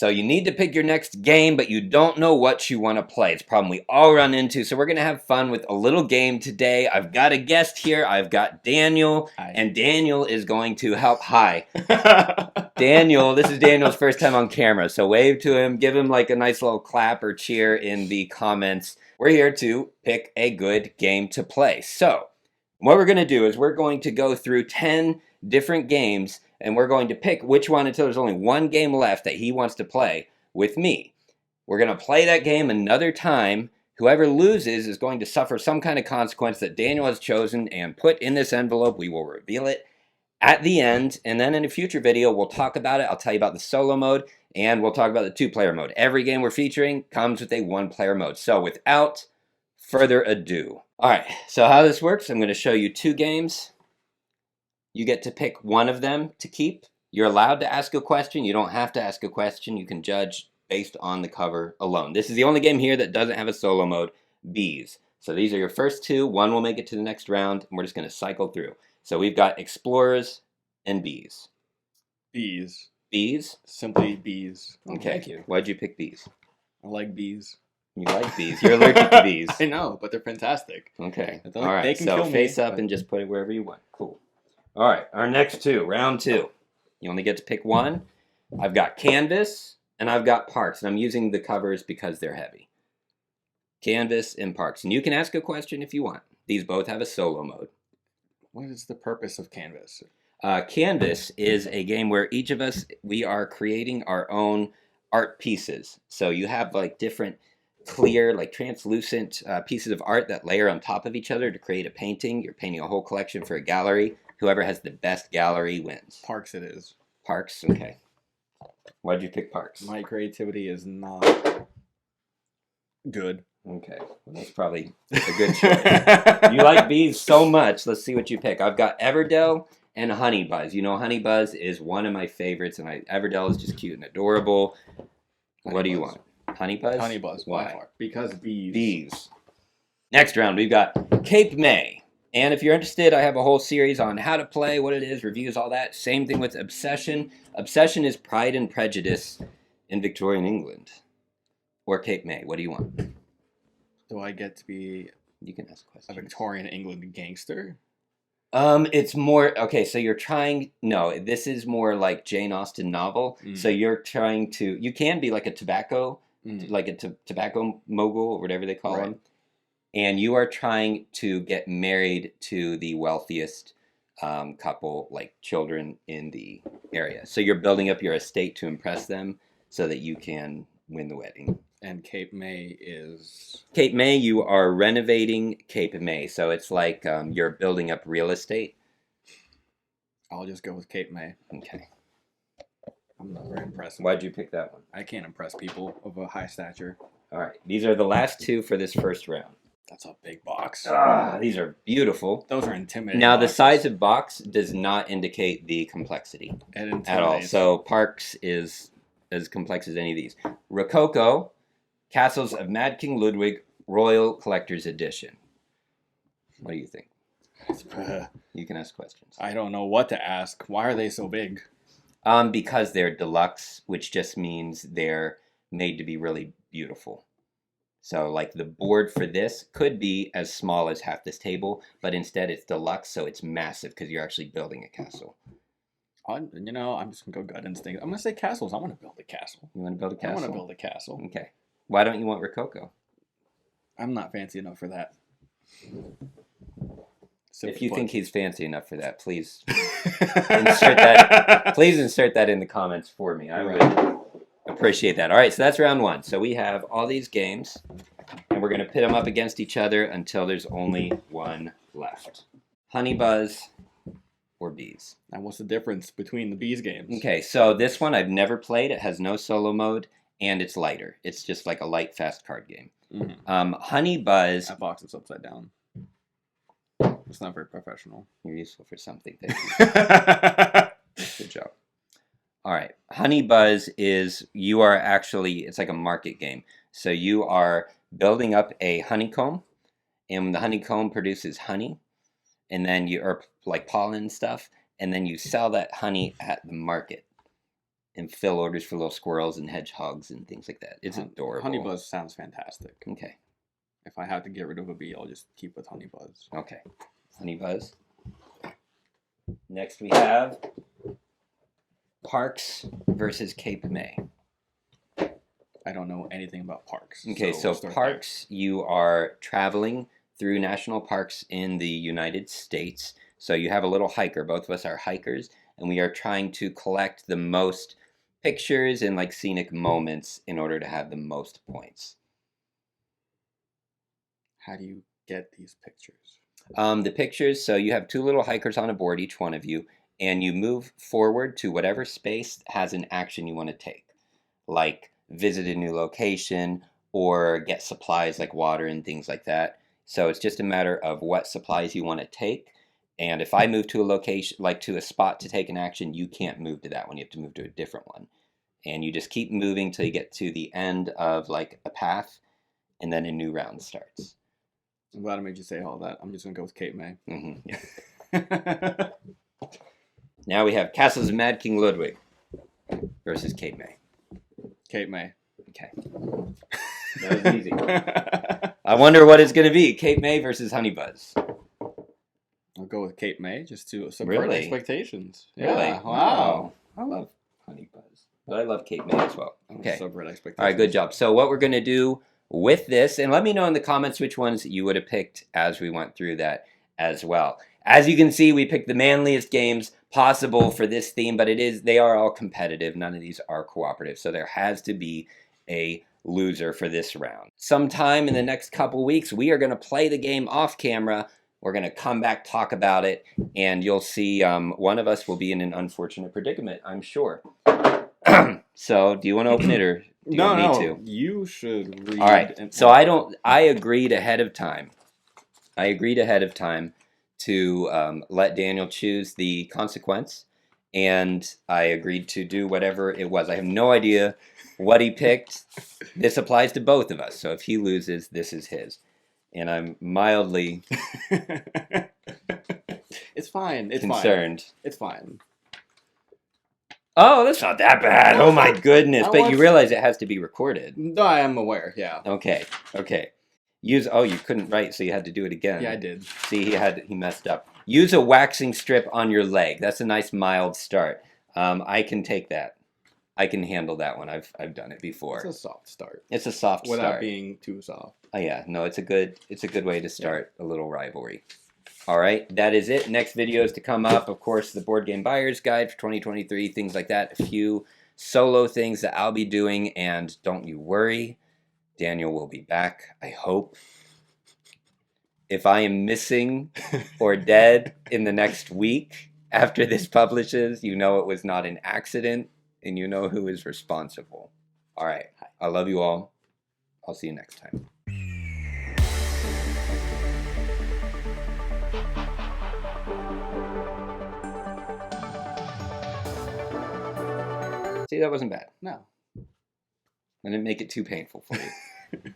So you need to pick your next game, but you don't know what you want to play. It's a problem we all run into. So we're going to have fun with a little game today. I've got a guest here. I've got Daniel, and Daniel is going to help. Hi. Daniel, this is Daniel's first time on camera, so wave to him. Give him like a nice little clap or cheer in the comments. We're here to pick a good game to play. So what we're going to do is we're going to go through 10 different games, and we're going to pick which one until there's only one game left that he wants to play with me. We're going to play that game another time. Whoever loses is going to suffer some kind of consequence that Daniel has chosen and put in this envelope. We will reveal it at the end, and then in a future video, we'll talk about it. I'll tell you about the solo mode, and we'll talk about the two-player mode. Every game we're featuring comes with a one-player mode. So without further ado. All right, so how this works, I'm going to show you two games. You get to pick one of them to keep. You're allowed to ask a question. You don't have to ask a question. You can judge based on the cover alone. This is the only game here that doesn't have a solo mode, Bees. So these are your first two. One will make it to the next round, and we're just going to cycle through. So we've got Explorers and Bees. Bees. Bees? Simply bees. Okay. Thank you. Why'd you pick bees? I like bees. You like bees. You're allergic to bees. I know, but they're fantastic. Okay. All All right. They can So kill me, face up but- and just put it wherever you want. Cool. All right. Our next two, round two. You only get to pick one. I've got Canvas and I've got Parks, and I'm using the covers because they're heavy. Canvas and Parks. And you can ask a question if you want. These both have a solo mode. What is the purpose of Canvas? Canvas is a game where each of us, we are creating our own art pieces. So you have like different clear, like translucent pieces of art that layer on top of each other to create a painting. You're painting a whole collection for a gallery. Whoever has the best gallery wins. Parks it is. Parks? Okay. Why'd you pick Parks? My creativity is not good. Okay. Well, that's probably a good choice. You like bees so much. Let's see what you pick. I've got Everdell and Honey Buzz. You know, Honey Buzz is one of my favorites, and Everdell is just cute and adorable. What do you want? Honey Buzz? Honey Buzz. Why? By far. Because bees. Bees. Next round, we've got Cape May. And if you're interested, I have a whole series on how to play, what it is, reviews, all that. Same thing with Obsession. Obsession is Pride and Prejudice in Victorian England. Or Cape May. What do you want? Do I get to be You can ask a questions. Victorian England gangster? It's more, okay, so you're trying, no, this is more like Jane Austen novel. Mm. So you're trying to, you can be like a tobacco, Mm. like a tobacco mogul or whatever they call Right. them. And you are trying to get married to the wealthiest couple, like children in the area. So you're building up your estate to impress them so that you can win the wedding. And Cape May is... Cape May, you are renovating Cape May. So it's like you're building up real estate. I'll just go with Cape May. Okay. I'm not very impressed. Why'd you pick that one? I can't impress people of a high stature. All right. These are the last two for this first round. That's a big box. These are beautiful. Those are intimidating. Now, the boxes. size of box does not indicate the complexity It at all. intimidates. So Parks is as complex as any of these. Rococo, Castles of Mad King Ludwig, Royal Collector's Edition. What do you think? You can ask questions. I don't know what to ask. Why are they so big? Because they're deluxe, which just means they're made to be really beautiful. So, like, the board for this could be as small as half this table, but instead it's deluxe, so it's massive because you're actually building a castle. I'm just gonna go gut instinct. I'm gonna say castles. I want to build a castle. You want to build a I castle? want to build a castle. Okay. Why don't you want Rococo? I'm not fancy enough for that. If you think he's fancy enough for that, please insert that. Please insert that in the comments for me. I would appreciate that. All right, so that's round one. So we have all these games, and we're going to pit them up against each other until there's only one left. Honey Buzz or Bees. And what's the difference between the bees games? Okay, so this one I've never played. It has no solo mode, and it's lighter. It's just like a light, fast card game. Mm-hmm. Honey Buzz. That box is upside down. It's not very professional. You're useful for something. Thank you. Good job. All right. Honey Buzz is, you are actually, it's like a market game. So you are building up a honeycomb, and the honeycomb produces honey, and then you are like pollen and stuff, and then you sell that honey at the market. And Phil orders for little squirrels and hedgehogs and things like that. It's adorable. Honeybuzz sounds fantastic. Okay. If I have to get rid of a bee, I'll just keep with Honeybuzz. Okay. Honeybuzz. Next we have Parks versus Cape May. I don't know anything about parks. Okay, so Parks, you are traveling through national parks in the United States. So you have a little hiker. Both of us are hikers, and we are trying to collect the most pictures and like scenic moments in order to have the most points. How do you get these pictures? The pictures, so you have two little hikers on a board, each one of you, and you move forward to whatever space has an action you want to take, like visit a new location or get supplies like water and things like that. So it's just a matter of what supplies you want to take. And if I move to a location, like to a spot to take an action, you can't move to that one. You have to move to a different one. And you just keep moving till you get to the end of like a path, and then a new round starts. I'm glad I made you say all that. I'm just going to go with Cape May. Yeah. Now we have Castles of Mad King Ludwig versus Cape May. Cape May. Okay. That was easy. I wonder what it's going to be. Cape May versus Honeybuzz. I'll go with Cape May just to subvert expectations. Really? Yeah. Wow. I love Honeybuzz. But I love Cape May as well. Okay. Subvert expectations. All right, good job. So what we're going to do with this, and let me know in the comments which ones you would have picked as we went through that as well. As you can see, we picked the manliest games possible for this theme, but they are all competitive. None of these are cooperative, so there has to be a loser for this round. Sometime in the next couple weeks, we are going to play the game off camera. We're going to come back, talk about it, and you'll see one of us will be in an unfortunate predicament, I'm sure. So, do you want to open it, or do you want me to? You should read. All right. So I agreed ahead of time. To let Daniel choose the consequence, and I agreed to do whatever it was. I have no idea what he picked. This applies to both of us, so if he loses, this is his. And I'm mildly It's fine. It's concerned. Fine. It's fine. Oh, that's not that bad. Oh my goodness. But you realize it has to be recorded. No, I am aware, yeah. Okay. You couldn't write, so you had to do it again. Yeah, I did. See, he messed up. Use a waxing strip on your leg. That's a nice mild start. I can take that. I can handle that one. I've done it before. It's a soft start. It's a soft start. Without being too soft. Oh yeah, no, it's a good way to start a little rivalry. All right, that is it. Next videos to come up, of course, the Board Game Buyer's Guide for 2023, things like that. A few solo things that I'll be doing, and don't you worry, Daniel will be back, I hope. If I am missing or dead in the next week after this publishes, you know it was not an accident, and you know who is responsible. All right, I love you all. I'll see you next time. See, that wasn't bad. No. I didn't make it too painful for you.